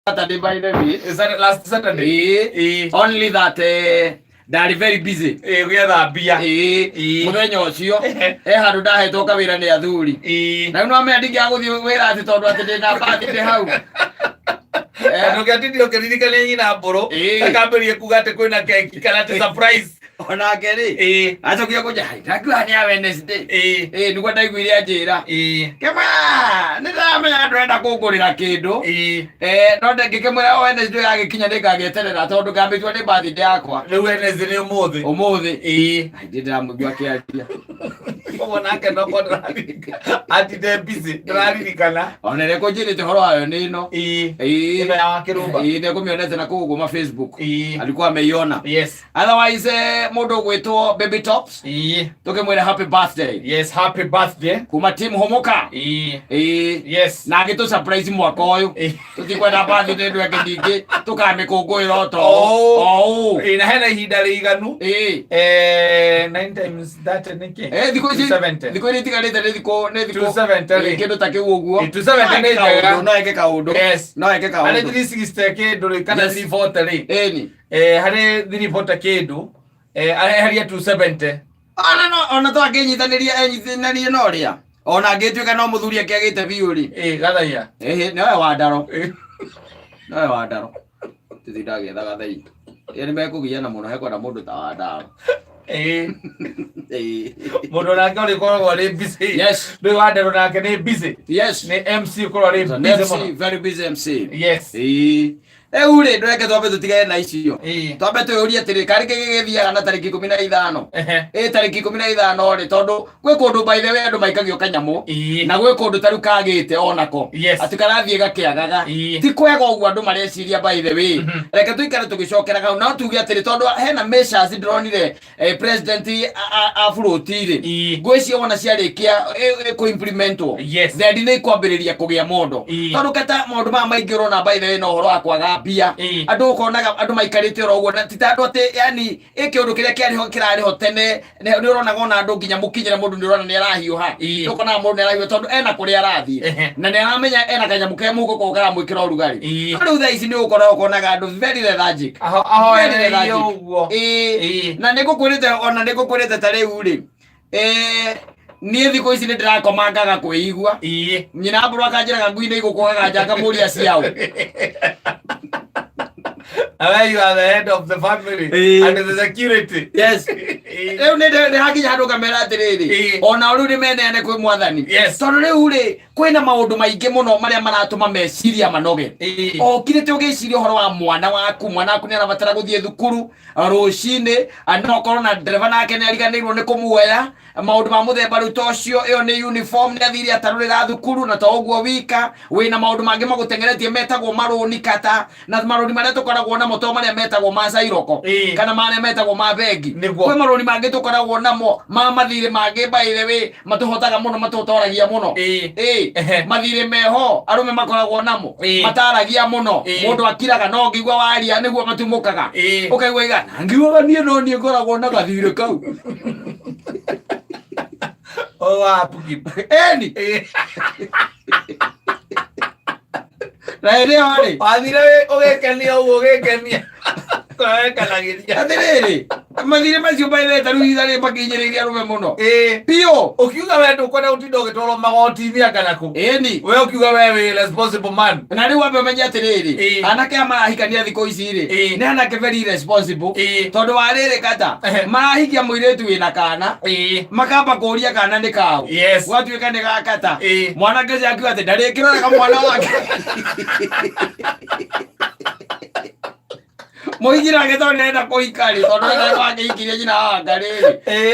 Saturday by the way. Is that last Saturday? Only that they very busy. We are bia. Muthenya ucio handu ndahetwo kawira ni athuri. Na no ameandiki aguthii wira ati tondu ati ndina birthday hau. Ndugatithio kiririkane nyina mburu akamberie kuga ati kwina keki kana ati surprise ona ngeri acokia kuja ndakiwa ni Wednesday niguo ndaiguire anjira kema ndiramenya ndwenda kungurira kindu no ndingikimwira Wednesday agikinya ndingageterera tondu ngambitwo ni birthday yakwa riu Wednesday ni umuthi ndiramuigua akiaria koguo nake no kondrarika ati de busy ndiraririkana ona reko njirite horo wayo ni no ino ya kirumba nĩngũmĩonete na kũu gũma Facebook alikuwa ameiona. Yes. Otherwise mũndũ gwĩtwo Baby Tops tũkĩmwĩra happy birthday. Yes, happy birthday kuma team Homoka. Yes. Na agĩtũ surprise mwaka ũyũ tũtikwenda birthday ndũ ĩngĩ tũkamĩkũngũĩra o to na hena ihinda rĩiganu 9 times that nĩkĩ thikũ ici itigarĩte nĩ thikũ 270 kĩndũ ta kĩu ũguo 270 nĩ njega no eke kaũndũ. Yes. No eke kaũndũ harĩ 360 kĩndũ kana 340 rĩ harĩ 340 kĩndũ haria 270 ona to akĩnyitanĩria enyitithanarie no rĩa ona angĩtuĩka no mũthuri akĩagĩte biũ rĩ gathaia nĩwe wa ndaro nĩwe wa ndaro tũthi ndagĩetha gathai nĩ mekũgiana mũno hekwenda mũndũ ta wa ndaro mũndũ nake ũrĩkoragwo arĩ busy. Yes. Rĩu wa ndaro nake nĩ busy. Yes. Nĩ MC ũkorwo arĩ busy mũno. Very busy MC. Yes. Uri ndweke twambe tutigane na icio twambe tuyurie atiri kari gigithiaga na tariki 15 tariki 15 ri tondu gwi kundu by the way andu maikagio kanyamu na gwi kundu taru kagite onako ati karathie gakiagaga ti kwega uguo andu mareciria by the way reke tuikare tugicokeraga no tuge atiri tondu hena measures ndronire president a floatire ngwicio wona ciarikia ku implementwo then ni kwambiriria kugia mondo tondu kata mondo ma maingiro na by the way no horo akwaga bia andu konaga andu maikarite ro uguo titandu ati yani ikiundu kiria kirariho tene ni urona gona andu nginya mukinyira mundu ni urona ni arahiuha ukona mundu ni arahiuha tondu ena kuria arathie na ni aramenya ena kanyamu ke mugo ko kara mwikira urugari riu tha ici ni ukora ukonaga andu very lethargic uguo na nigukwirite ona nigukwirite ta riu ri niĩ thikũ ici nĩ ndĩrakomangaga kwĩigua nyina mbũrũ akanjĩraga ngui nĩ igũkũgaga njanga mũria ciao. You are the head of the family and the security. Yes. Rĩu nĩ hakinya handũ ngamera atĩrĩrĩ ona rĩu nĩmeneane kwĩ mwathani tondũ rĩu rĩ kwĩna maũndũ maingĩ mũno marĩa maratũma meciria manoge okirĩte ũgĩciria ũhoro wa mwana waku nĩ arabatara gũthiĩ thukuru rũcinĩ no korwo na ndereba nake nĩ ariganĩirwo nĩ kũmuoya maũndũ ma mũthemba rĩu tocio ĩyo nĩ uniform nĩ athire atarũrĩra thukuru na to ũguo wika wĩna maũndũ mangĩ magũtengeretie metagwo marũni kata na marũni marĩa tũkoragwo namo to marĩa metagwo ma cairoko kana marĩa metagwo ma bengi kwĩ marũni mangĩ tũkoragwo namo ma mathirĩ mangĩ by the way matũhotaga mũno matũtoragia mũno mathirĩ meho arũme makoragwo namo mataragia mũno mũndũ akiraga no ngigua waria nĩguo matumũkaga ũkaigua igana ngiguaga niĩ no niĩ ngoragwo na gathirĩ kau wapuki eni raire ore wathire ugekenia uguo ugekenia kwekanagiria atiriri mathire macio baithe taru ithari makinyiriria rume muno pio ukiuga we ndukwenda gutinda ugitwarwo magoti-ini akanaku eni we ukiuga we wi responsible man na riu wambe menya atiriri anake marahikania thikũ ici ri nĩ anake very responsible tondu wa rĩrĩ kata marahikia mũirĩtu wĩna kana makamba kũria kana nĩ kao gwatuĩka nĩ gakata mwanake ũcio akiuga atĩ ndarĩkĩroraga mwana wake Moigira tondu nenda kuikari tondu nenda wakiikirie nyina wa ngariri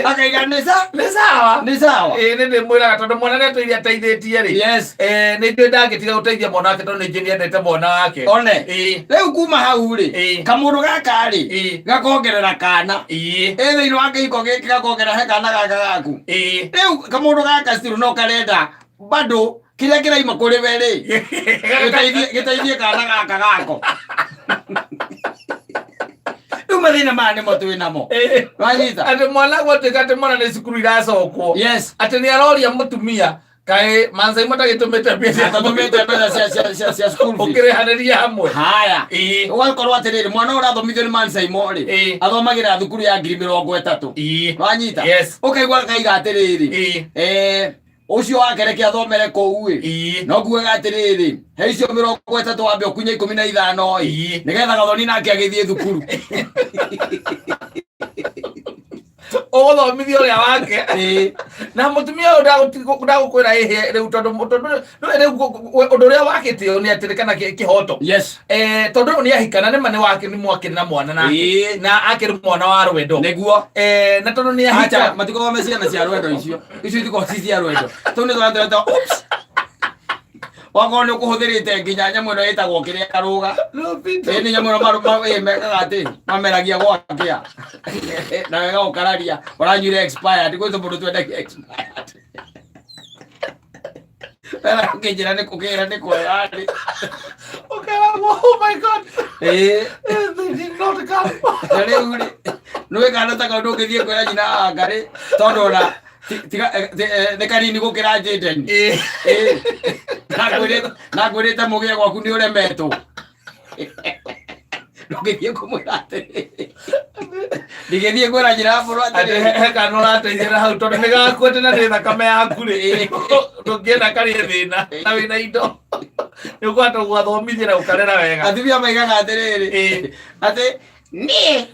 akaiga ni sawa ni ndimwiraga tondu mwana ni atũire ateithĩtie ri ni ndĩ ndangĩtiga gũteithia mwana wake tondu ningĩ nĩendete mwana wake one rĩu kuma hau ri kamũndũ gaka ri gakongerera kana thĩinĩ wa kĩhiko gĩkĩ gakongerera he kana gaka gaku rĩu kamũndũ gaka still no karenda bado kĩrĩa kĩraima kũrĩ we ri gĩteithie kana gaka gako mathina maya nĩmo twĩ namo wanyita atĩ mwana gũtuĩka atĩ mwana nĩ cukuru iracokwo atĩ nĩ aroria mũtumia Kae Maasai matagitumite pesa atatumite pesa cia school fees ukirihaneria hamwe haya ugakorwo atiriri mwana urathomithio ni Maasai mori athomagira thukuru ya 30,000 wanyita ukaigua kaiga atiriri ucio wakereke athomere kou no nguega atiriri he icio 30 wambe ukunya 15 nigetha gathoni nake agithie thukuru othomithio ria wake na mutumia ndagukwira ihe riu tondu undu ria wakitio ni atirikana kihoto tondu ni ahikana ni mane wake ni mwakiri na mwana na akiri mwana wa rwendo niguo na tondu ni ahika matiko wa ciana cia rwendo icio itiko cia rwendo tondu twateta oops wagone kuhuthirite nginya nyamu no itagwo kiria karuga ni nyamu no mekaga ati mameragia gwakia na wega ukararia uranyure expired gwitu mundu twenda expired Pera kujira ni kukira ni kwega ni oh my god they did not come dale uri no kana ta ka ndo kithie kwera nyina ngari tondu na the kanini gukira Jaden nagwirite mugie gwaku ni uremetwo ndugithie kumwira atiri ndigithie kwira njira buru atiri kana urateithia hau tondu nigakwete na ndi thakame yaku ri ndungienda karie thina na wina indo nigukwata gwathomithia na ukarera wega athibia maigaga atiriri ati ni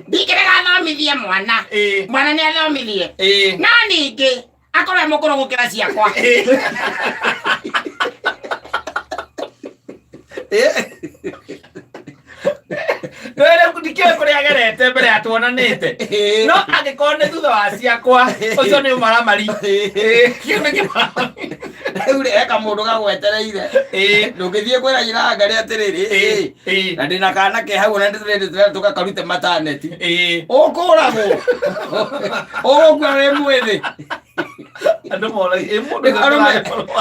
ndikirega athomithie mwana mwana ni athomithie no ningi akorwo mukuru gukira ciakwa Wele kudikia kuri agerete mbere atuonanite no agikorwo thutha wa ciakwa ucio ni maramari kiu ni kimaramari uri eka mundu gagwetereire ndungithie kwira nyina ngari atiriri na ndina kana ke hau na ndire tugakarute mataneti ukuragwo ugukure mwithi andu mola mundu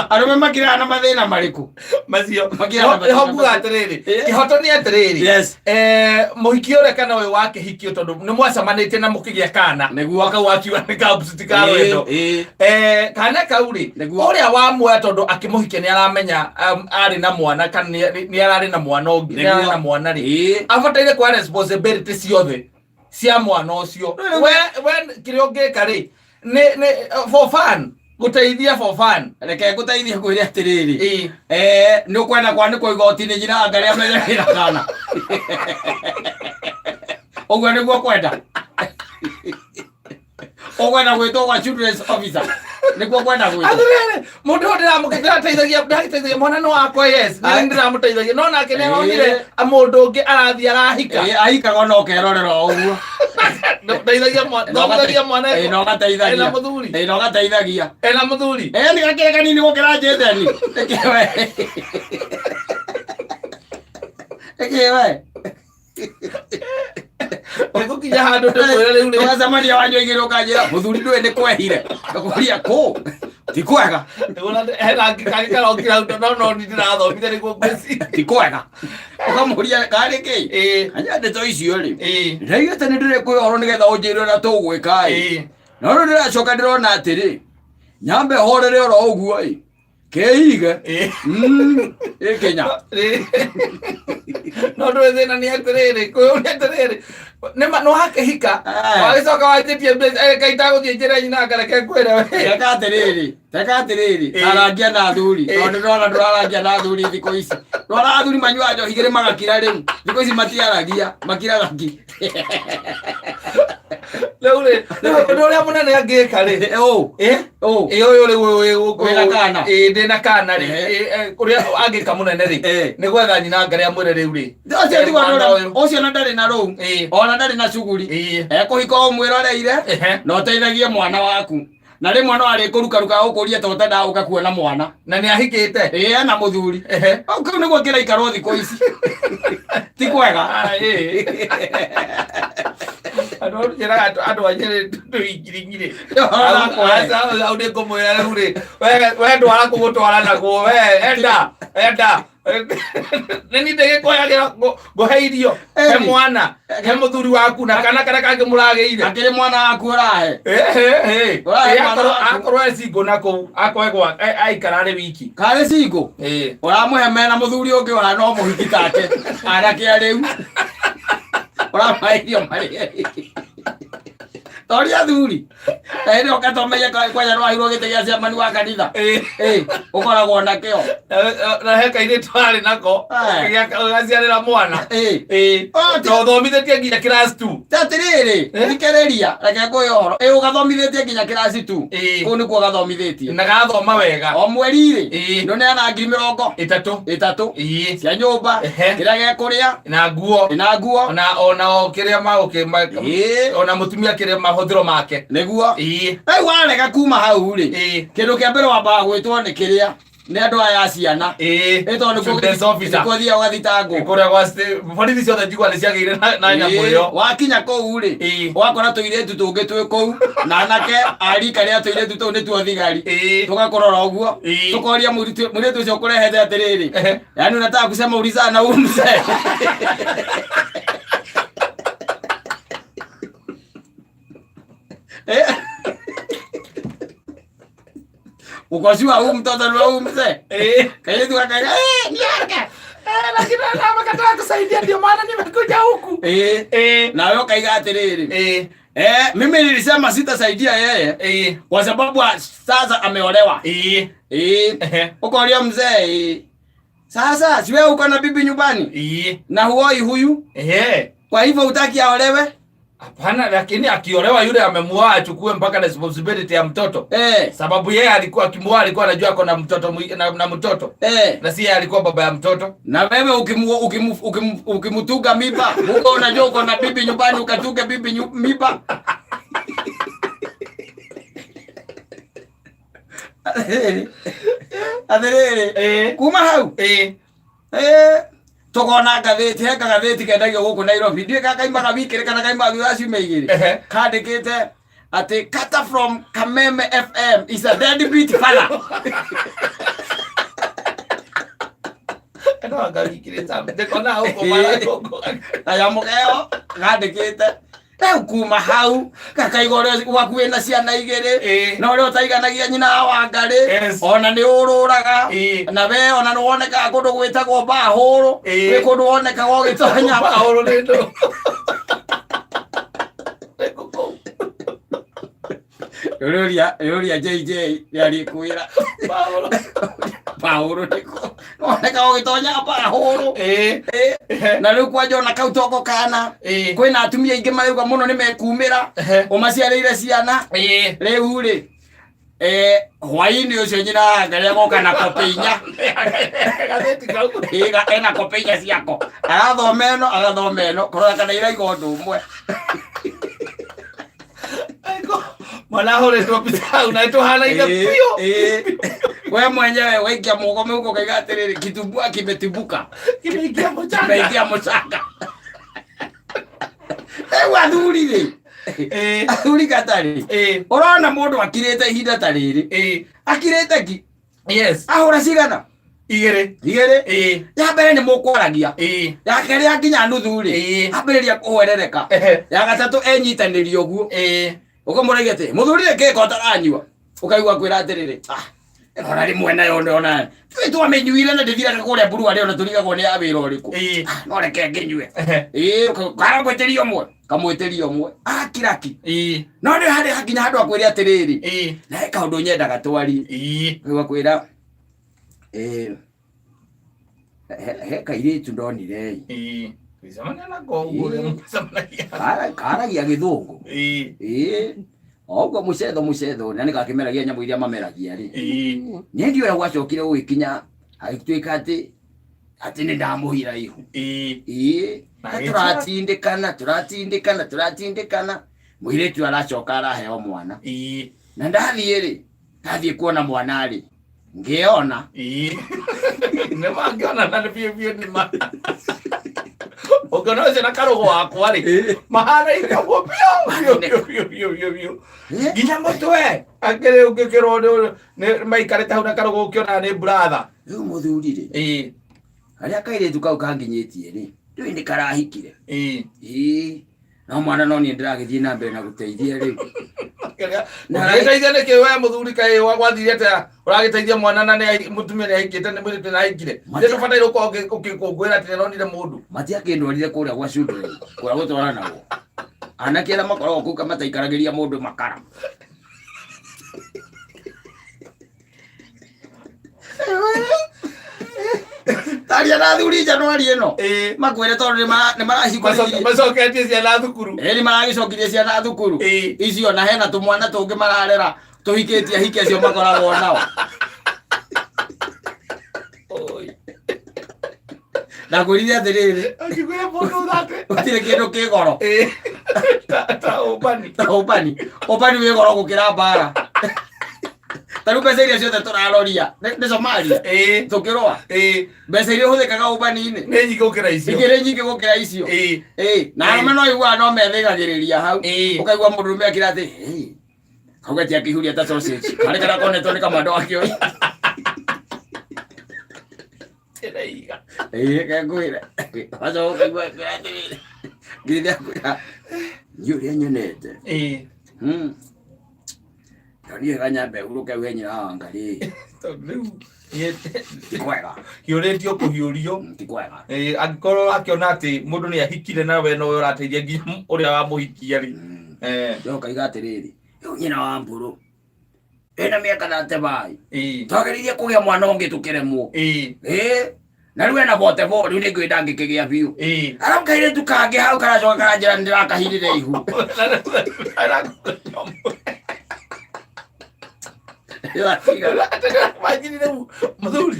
arume makira na mathina mariku macio makira hobu atiriri kihoto ni atiriri muhiki ore kana we wake hikio tondu ni mwacamanite na mukigia kana niguo akawakiwa ni kabustika rwendo kana kauri uria wa mwe tondu akimuhikia ni aramenya ari na mwana kana ni arari na mwana ungi ni arari na mwana ri afataire kwa responsibility ciothe cia mwana ucio we kirio ngika ri ni for fun guteithia for fun reke guteithia kwire atiriri ni ukwenda kwa ni kwa igoti ni nyina ngari amenyekira kana ogwe ni gwo kwenda ogwena gwitwo kwa children's officer ni gwo kwenda gwitwo atiriri mundu ndira mukithira teithagia mwana no akwa yes ni ndira muteithagia no nake ni onire amundu ungi arathia arahika ahikaga no kerorero uguo teithagia mwana no gateithagia ena muthuri no gateithagia ena muthuri ni gakire kanini gukira Jaden ekewe Okukinya handu ndimwire riu ni wacamania wanyu igiro kanjira muthuri ndwe ni kwehire akuria ku ti kwega hena ngikagikara okira no ndirathomithia niguo ngweci ti kwega ukamuria kari ki anya ndeto icio ri ndaigete ni ndire kwihoro nigetha unjirire na tugwika no ndiracoka ndirona atiri nyambe horere oro uguo keige Kenya no ndwethina ni atiriri kuyuri atiriri no hake hika wagicoka wajitie kaita guthie njira nyina ngareke kwira we teka atiriri arangia na thuri tondu ndona ndurarangia na thuri thiko ici ndona thuri manyua njo higire magakira riu thiko ici matiaragia makiraga ki leure ndoria munene angika ri uyu ri kana ndina kana ri uria angika munene ri ni gwetha nyina ngari amwire riu ri ucio na ndari na ruu ona ndari na cuguri kuhika umwiroreire no teithagie mwana waku na ri mwana ari kurukaruka ukuria tota ndauka kuona mwana na ni ahikite na muthuri au kau niguo kira ikaro thiko ici ti kwega ando jira ando ajere tuingire asa aude komwera riu ri we ndwara kugutwara naguo we enda Neni ndege koyagira go heirio he mwana he muthuri waku na kana kange murageire akire mwana waku urahe akorwo ecingo nako akoegwa aikarare wiki kare cingo uramuhe mena muthuri ungi wa no muhiki take anake ariu uramairio mari Toria thuri. Ene okatomeye kwanya no ahiro gitegia cia mani wa kanitha. Ukoragwo na kio. Na heka ine twari nako. Gaciarira mwana. To thomithetie nginya class 2. Tatiriri, thikereria, reke ngoyoro. Ugathomithetie nginya class 2. Ku ni ku gathomithetie. Na gathoma wega. O mweri ri. No ne ana 30. Itatu. Cia nyumba. Kira ge kuria. Na nguo. Ona kiria maguke. Ona mutumia kiria mahothiro make. Neguo. Ai warega kuma hau ri. Kindu kia mbere wamba gwitwo ni kiria. Ni andu aya ciana. Eto ni ku thia ugathitango. Kuria gwa borithi ciothe njigua ni ciageire na nyamu iyo. Wakinya kou ri. Wakora tuiretu tungi twi kou. Na anake arika ria tuiretu tu ni tuo thigari. Tugakorora uguo. Tukoria muretu ucio kurehete atiriri. Yani unataka kusema ulizana huyu mzee. Ukojua huyu mtoto ni huyu mzee. Kaile tu akaga niarka. Lakini ana makataka kusaidia ndio maana nimekuja huku. Na wewe kaiga atiriri. Mimi nilisema sitasaidia yeye. Kwa sababu sasa ameolewa. Ukolia mzee. Sasa si wewe uko na bibi nyumbani? Na huoi huyu? Kwa hivyo utaki aolewe? Hapana, lakini akiolewa yule amemuoa achukue mpaka responsibility ya mtoto. Sababu yeye alikuwa akimuoa alikuwa anajua ako na mtoto na mtoto. Na si yeye alikuwa baba ya mtoto. Na wewe ukimutunga miba, uko unajua uko na bibi nyumbani ukatunge bibi miba. Aderere. Kuma hau. Tokona gatheti heka gatheti kendagio guku Nairobi ndie kakaimba wikire kana kaimba thutha meigire kandikite ati Kata from Kameme FM is a deadbeat fella. Eno agawikire tambe kona huko mara huko aya mugeo kandikite kuma hau kakaigore wakuwe na ciana igere no ri utaiganagia nyina wa ngari ona ni ururaga na we ona no woneka kundu gwitagwo bahuru we kundu woneka go gitonya bahuru nindo Yoria JJ yari kuira bahuru niko woneka go gitonya bahuru na riu kwaje ona kautoko kana kwina atumia ingi marauga muno ni mekumira umaciareire ciana riu ri hwaini ucio nyina ngare goka na kopinya gatheti kau ena kopinya ciako agathoma eno korora kana iraiga undu umwe mwana hore tu pita unaitwa hana ile pio wewe mwenyewe waikia mwogo meuko kaiga atiriri kitumbua kimetibuka kimeingia mchanga wathurire athuri katari urona mundu akirete ihinda tariri akirete ki ahura cigana igere ya mbere ni mukwaragia ya keri akinya nuthu ri ambiriria kuhwerereka ya gatatu enyitanirio uguo ukamuragia ati muthurire keko taranyua ukaigua kwira atiriri ona rimwe nayo ndona twa menyuire na ndithira kuria buru ari ona turigagwo ni awira uriku no reke nginyue karangweterio mwe kamweterio mwe kiraki no ndi hande hakinya handu akwire atiriri na kaundu nyendaga twari ngwa kwira heka iritu ndonire Kizamana na gongure karagia githungu ogwo mucetho na nikakimeragia nyamu iria mameragia ri ni ndio ya gwacokire ugikinya agituika ati ni ndamuhira ihu turatindikana muiretu aracoka araheo mwana na ndathie kuona mwana ri ngiona ne mangiona na pio ni ma ogonoze na karogo wakwa ri mahana ikabwo pio ginya mutwe akere ugikiro ne maikarete hau na karogo ukiona ni brother riu muthurire Aria kaire tukau kanginyitie ni. Ndio ndi karahikire. Na mwana no ni ndiragithie na mbere na guteithia riu. Na ngeteithia ni kiwe muthuri kai wathire ata uragiteithia mwana na ni mutumia ni ahikite ni mwirite na ahikire. Ndio bataire ko ukikungwira ati ronire mundu. Matia kindwarire kuria gwa cudre. Kuria gutwara nago. Anake ara makoragwo kuu kamataikaragĩria mũndũ makara. Taria na thuri Januari ĩno. Makwĩre tondũ nĩ marahingũrire. Macoketie ciana thukuru. Nĩ maragicokirie ciana thukuru. Icio na hena tũmwana tũngĩ mararera tũhikĩtie hike acio makoragwo nao. Na ngũrire atĩrĩrĩ. Akĩkwĩra mũndũ thate. Gũtirĩ kĩndũ kĩ goro. Ta ũbani. Ũbani wĩ goro gũkĩra mbara. Taru mbeca iria ciothe tũraroria nĩ Somalia. Tũkĩroa. Mbeca iria hũthĩkaga ũbani-inĩ. Nĩ nyingĩ gũkĩra icio. Ikĩrĩ nyingĩ gũkĩra icio. Na arũme no iguaga no methĩgagĩrĩria hau. Ũkaigua mũndũrũme akĩra atĩ kauga ti akĩhuria ta sausage. Karĩ karakonetwo nĩ kamando akĩoya. Kagwĩra. Wacoka kaigua atĩrĩrĩ. Ngirithia kwĩra niĩ ũrĩa nyonete. Niĩ kanyambe hurũke we nyina wa Wangari. Ti kwega. Hiũrĩtio kũhiũrio. Ti kwega. Angĩkorwo akĩona atĩ mũndũ nĩ ahikire na we nowe ũrateithia nginya ũrĩa wamũhikia rĩ. Njoka atĩrĩrĩ. Rĩu nyina wa Mbũrũ ena mĩaka 35. Twagĩrĩire kũgĩa mwana ũngĩ tũkĩremwo. Na rĩu ena 44 rĩu nĩngũĩ ndangĩkĩgĩa biũ. Arabu kairĩtu kangĩ hau karacoka karanjĩra nĩndĩrakahirire ihu. Imagine muthuri.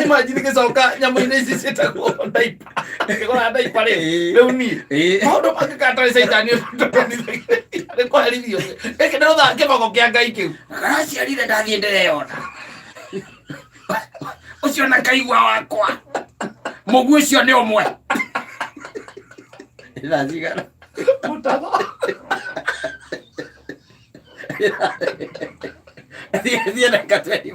Imagine gĩcoka nyamũ-inĩ ici ciĩtagwo diaper. Ngĩgũra diaper rĩ. Rĩu niĩ. Maũndũ mangĩkatare caitani nĩ kũherithio. Gĩkĩ nĩ kĩboko kĩa Ngai kĩu. Karaciarire ndathiĩ ndĩreyona. Ũcio na kaigua wakwa. Mũguĩ ũcio nĩ ũmwe. Ĩrathigara. Mũtatho. Thiĩ na katweri.